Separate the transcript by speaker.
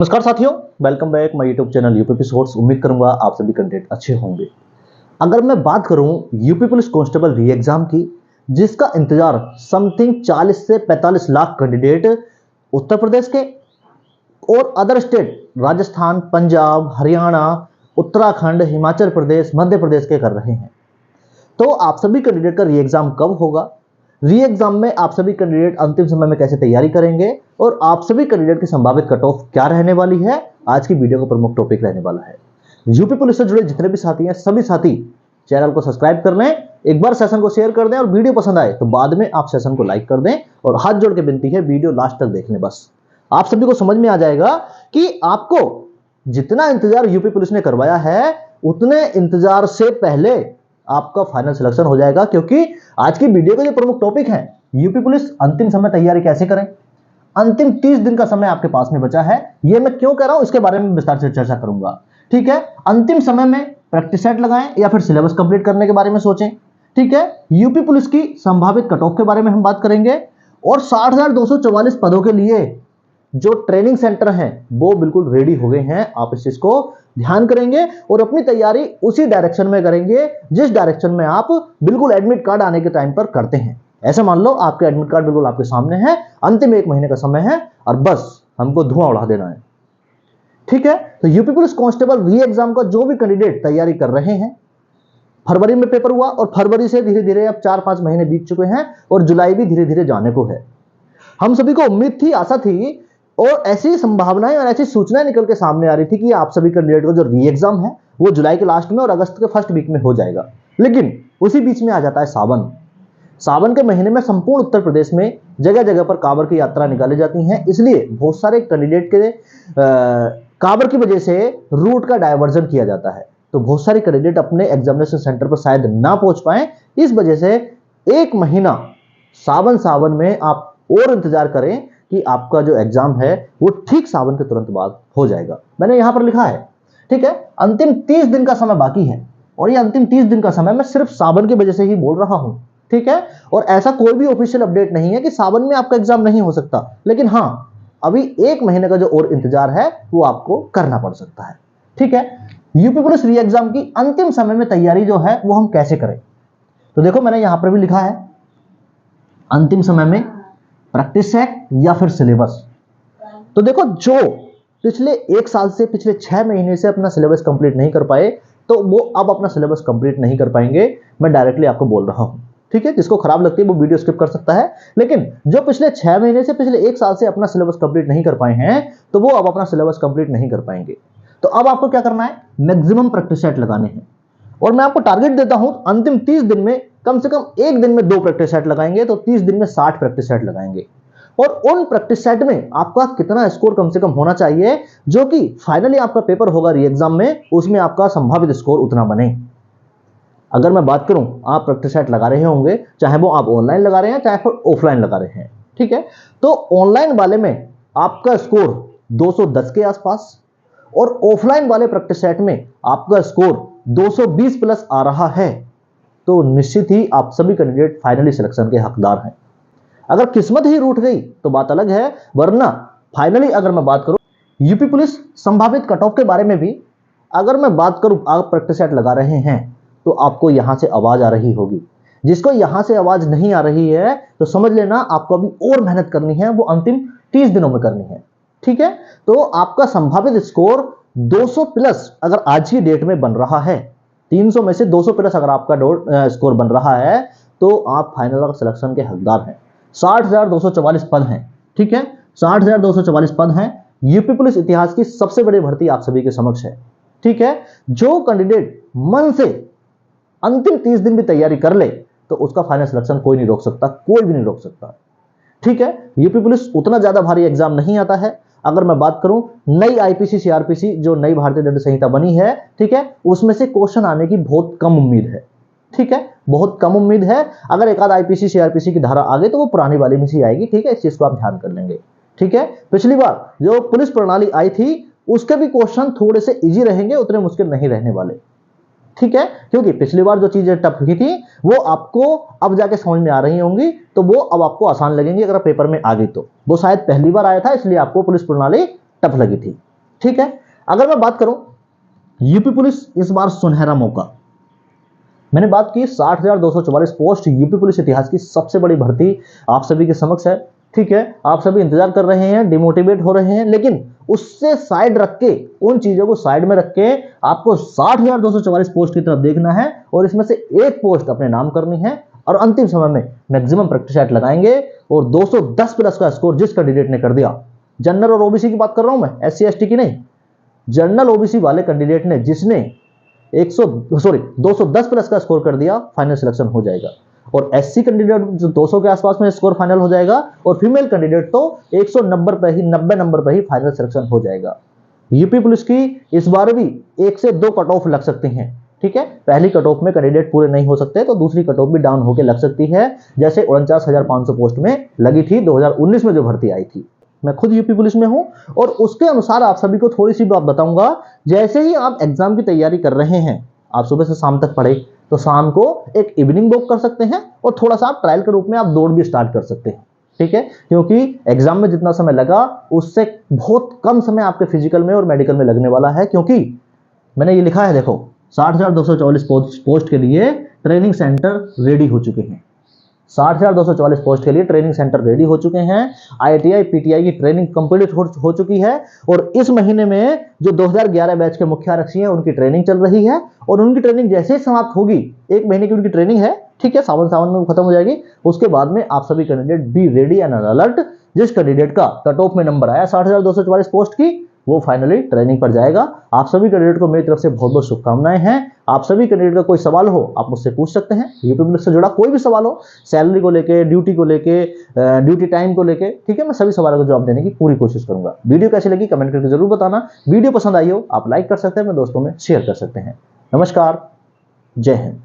Speaker 1: नमस्कार साथियों, welcome back my YouTube channel UP source. उम्मीद करूंगा आप सभी कंटेंट अच्छे होंगे। अगर मैं बात करूं यूपी पुलिस कांस्टेबल री एग्जाम की, जिसका इंतजार समथिंग 40 से 45 लाख कैंडिडेट उत्तर प्रदेश के और अदर स्टेट राजस्थान, पंजाब, हरियाणा, उत्तराखंड, हिमाचल प्रदेश, मध्य प्रदेश के कर रहे हैं। तो आप सभी कैंडिडेट का री एग्जाम कब होगा, री एग्जाम में आप सभी कैंडिडेट अंतिम समय में कैसे तैयारी करेंगे और आप सभी कैंडिडेट की संभावित कट ऑफ क्या रहने वाली है, आज की वीडियो का प्रमुख टॉपिक रहने वाला है। यूपी पुलिस से जुड़े जितने भी साथी हैं, सभी साथी चैनल को सब्सक्राइब कर लें, एक बार सेशन को शेयर कर दें और वीडियो पसंद आए तो बाद में आप सेशन को लाइक कर दें और हाथ जोड़ के विनती है वीडियो लास्ट तक देख लें। बस आप सभी को समझ में आ जाएगा कि आपको जितना इंतजार यूपी पुलिस ने करवाया है उतने इंतजार से पहले आपका फाइनल सिलेक्शन हो जाएगा। क्योंकि आज की वीडियो का जो प्रमुख टॉपिक है, यूपी पुलिस अंतिम समय तैयारी कैसे करें। अंतिम 30 दिन का समय आपके पास में बचा है। यह मैं क्यों कह रहा हूं, इसके बारे में विस्तार से चर्चा करूंगा। ठीक है, अंतिम समय में प्रैक्टिस सेट लगाएं या फिर सिलेबस कंप्लीट करने के बारे में सोचें। ठीक है, यूपी पुलिस की संभावित कट ऑफ के बारे में हम बात करेंगे और 60,244 पदों के लिए जो ट्रेनिंग सेंटर हैं वो बिल्कुल रेडी हो गए हैं। आप इस चीज को ध्यान करेंगे और अपनी तैयारी उसी डायरेक्शन में करेंगे जिस डायरेक्शन में आप बिल्कुल एडमिट कार्ड आने के टाइम पर करते हैं। ऐसा मान लो आपके एडमिट कार्ड बिल्कुल आपके सामने है, अंतिम 1 महीने का समय है और बस हमको धुआं उड़ा देना है। ठीक है, तो यूपी पुलिस कांस्टेबल री एग्जाम का जो भी कैंडिडेट तैयारी कर रहे हैं, फरवरी में पेपर हुआ और फरवरी से धीरे धीरे अब 4-5 महीने बीत चुके हैं और जुलाई भी धीरे धीरे जाने को है। हम सभी को उम्मीद थी, आशा थी और ऐसी संभावनाएं और ऐसी सूचनाएं निकल के सामने आ रही थी कि आप सभी कैंडिडेट का जो री एग्जाम है वो जुलाई के लास्ट में और अगस्त के फर्स्ट वीक में हो जाएगा। लेकिन उसी बीच में आ जाता है सावन। सावन के महीने में संपूर्ण उत्तर प्रदेश में जगह जगह पर कांवड़ की यात्रा निकाली जाती है। इसलिए बहुत सारे कैंडिडेट के कांवड़ की वजह से रूट का डायवर्जन किया जाता है। तो बहुत सारे कैंडिडेट अपने एग्जामिनेशन सेंटर पर शायद ना पहुंच पाए। इस वजह से 1 महीना सावन में आप और इंतजार करें कि आपका जो एग्जाम है वो ठीक सावन के तुरंत बाद हो जाएगा। मैंने यहां पर लिखा है। ठीक है, अंतिम 30 दिन का समय बाकी है और ये अंतिम 30 दिन का समय मैं सिर्फ सावन की वजह से ही बोल रहा हूं। ठीक है, और ऐसा कोई भी ऑफिशियल अपडेट नहीं है कि सावन में आपका एग्जाम नहीं हो सकता। लेकिन हां, अभी 1 महीने का जो और इंतजार है वो आपको करना पड़ सकता है। ठीक है, यूपी पुलिस री एग्जाम की अंतिम समय में तैयारी जो है वो हम कैसे करें, तो देखो मैंने यहां पर भी लिखा है अंतिम समय में प्रैक्टिस सेट या फिर सिलेबस। तो देखो, जो पिछले 1 साल से पिछले 6 महीने से अपना सिलेबस कंप्लीट नहीं कर पाए तो वो अब अपना सिलेबस कंप्लीट नहीं कर पाएंगे। मैं डायरेक्टली आपको बोल रहा हूं। ठीक है, जिसको खराब लगती है वो वीडियो स्किप कर सकता है। लेकिन जो पिछले 6 महीने से पिछले 1 साल से अपना सिलेबस कंप्लीट नहीं कर पाए हैं तो वो अब अपना सिलेबस कंप्लीट नहीं कर पाएंगे। तो अब आपको क्या करना है, मैक्सिमम प्रैक्टिस सेट लगाने हैं और मैं आपको टारगेट देता हूं अंतिम 30 दिन में कम से कम 1 दिन में 2 प्रैक्टिस सेट लगाएंगे तो 30 दिन में 60 प्रैक्टिस सेट लगाएंगे। और उन प्रैक्टिस सेट में आपका कितना स्कोर कम से कम होना चाहिए जो कि फाइनली आपका पेपर होगा री एग्जाम में, उसमें आपका संभावित स्कोर उतना बने। अगर मैं बात करूं, आप प्रैक्टिस सेट लगा रहे होंगे, चाहे वो आप ऑनलाइन लगा रहे हैं चाहे फिर ऑफलाइन लगा रहे हैं। ठीक है, तो ऑनलाइन वाले में आपका स्कोर 210 के आसपास और ऑफलाइन वाले प्रैक्टिस सेट में आपका स्कोर 220 प्लस आ रहा है तो निश्चित ही आप सभी कैंडिडेट फाइनली सिलेक्शन के हकदार हैं। अगर किस्मत ही रूठ गई तो बात अलग है, वरना फाइनली अगर मैं बात करूं यूपी पुलिस संभावित कट ऑफ के बारे में भी अगर मैं बात करूं, आप प्रैक्टिस सेट लगा रहे हैं तो आपको यहां से आवाज आ रही होगी। जिसको यहां से आवाज नहीं आ रही है तो समझ लेना आपको अभी और मेहनत करनी है, वो अंतिम 30 दिनों में करनी है। ठीक है, तो आपका संभावित स्कोर 200 प्लस अगर आज की डेट में बन रहा है, 300 में से 200 प्लस अगर आपका स्कोर बन रहा है तो आप फाइनल सिलेक्शन के हकदार हैं। 60,244 पद हैं। ठीक है, 60,244 पद हैं। यूपी पुलिस इतिहास की सबसे बड़ी भर्ती आप सभी के समक्ष है। ठीक है, जो कैंडिडेट मन से अंतिम 30 दिन भी तैयारी कर ले तो उसका फाइनल सिलेक्शन कोई नहीं रोक सकता, कोई भी नहीं रोक सकता। ठीक है, यूपी पुलिस उतना ज्यादा भारी एग्जाम नहीं आता है। अगर मैं बात करूं नई आईपीसी सीआरपीसी जो नई भारतीय दंड संहिता बनी है, ठीक है, उसमें से क्वेश्चन आने की बहुत कम उम्मीद है। ठीक है, बहुत कम उम्मीद है। अगर एक आध आईपीसी सीआरपीसी की धारा आ गई तो वो पुरानी वाली में से आएगी। ठीक है, इस चीज को आप ध्यान कर लेंगे। ठीक है, पिछली बार जो पुलिस प्रणाली आई थी उसके भी क्वेश्चन थोड़े से इजी रहेंगे, उतने मुश्किल नहीं रहने वाले। ठीक है, क्योंकि पिछली बार जो चीजें टफ हुई थी वो आपको अब जाके समझ में आ रही होंगी तो वो अब आपको आसान लगेंगी। अगर पेपर में आ गई तो वो शायद पहली बार आया था इसलिए आपको पुलिस प्रणाली टफ लगी थी। ठीक है। अगर मैं बात करूं यूपी पुलिस इस बार सुनहरा मौका, मैंने बात की 60,244 पोस्ट, यूपी पुलिस इतिहास की सबसे बड़ी भर्ती आप सभी के समक्ष है। ठीक है, आप सभी इंतजार कर रहे हैं, डिमोटिवेट हो रहे हैं, लेकिन उससे साइड रख के, उन चीजों को साइड में रख के आपको 60,244 पोस्ट की तरफ देखना है और इसमें से एक पोस्ट अपने नाम करनी है और अंतिम समय में मैक्सिमम प्रैक्टिस सेट लगाएंगे और 210 प्लस का स्कोर जिस कैंडिडेट ने कर दिया, जनरल और ओबीसी की बात कर रहा हूं मैं, SC ST की नहीं, जनरल ओबीसी वाले कैंडिडेट ने जिसने 210 प्लस का स्कोर कर दिया, फाइनल सिलेक्शन हो जाएगा। और SC कैंडिडेट जो 200 के आसपास में स्कोर फाइनल हो जाएगा और फीमेल कैंडिडेट तो 190 पे ही, 90 नंबर पे ही फाइनल सिलेक्शन हो जाएगा। यूपी पुलिस की इस बार भी 1 से 2 कट ऑफ लग सकती हैं। ठीक है, पहली कट ऑफ में कैंडिडेट पूरे नहीं हो सकते तो दूसरी कट ऑफ भी डाउन होकर लग सकती है, जैसे 49,500 पोस्ट में लगी थी 2019 में जो भर्ती आई थी। मैं खुद यूपी पुलिस में हूं और उसके अनुसार आप सभी को थोड़ी सी बात बताऊंगा। जैसे ही आप एग्जाम की तैयारी कर रहे हैं, आप सुबह से शाम तक पढ़े तो शाम को एक इवनिंग वॉक कर सकते हैं और थोड़ा सा आप ट्रायल के रूप में आप दौड़ भी स्टार्ट कर सकते हैं। ठीक है, क्योंकि एग्जाम में जितना समय लगा उससे बहुत कम समय आपके फिजिकल में और मेडिकल में लगने वाला है, क्योंकि मैंने ये लिखा है, देखो 60,244 पोस्ट के लिए ट्रेनिंग सेंटर रेडी हो चुके हैं। 60,244 पोस्ट के लिए ट्रेनिंग सेंटर रेडी हो चुके हैं। IITI PTI की ट्रेनिंग कंप्लीट हो चुकी है और इस महीने में जो 2011 बैच के मुख्य आरक्षी हैं उनकी ट्रेनिंग चल रही है और उनकी ट्रेनिंग जैसे ही समाप्त होगी, 1 महीने की उनकी ट्रेनिंग है, ठीक है, सावन में खत्म हो जाएगी। उसके बाद में आप सभी candidate be ready and alert. जिस कैंडिडेट का कट ऑफ में नंबर आया 60,244 पोस्ट की, वो फाइनली ट्रेनिंग पर जाएगा। आप सभी कैंडिडेट को मेरी तरफ से बहुत बहुत शुभकामनाएं हैं। आप सभी कैंडिडेट का कोई सवाल हो आप मुझसे पूछ सकते हैं, यूपी पुलिस से जुड़ा कोई भी सवाल हो, सैलरी को लेके, ड्यूटी को लेके, ड्यूटी टाइम को लेके, ठीक है, मैं सभी सवालों का जवाब देने की पूरी कोशिश करूंगा। वीडियो कैसी लगी कमेंट करके जरूर बताना। वीडियो पसंद आई हो आप लाइक कर सकते हैं, अपने दोस्तों में शेयर कर सकते हैं। नमस्कार, जय हिंद।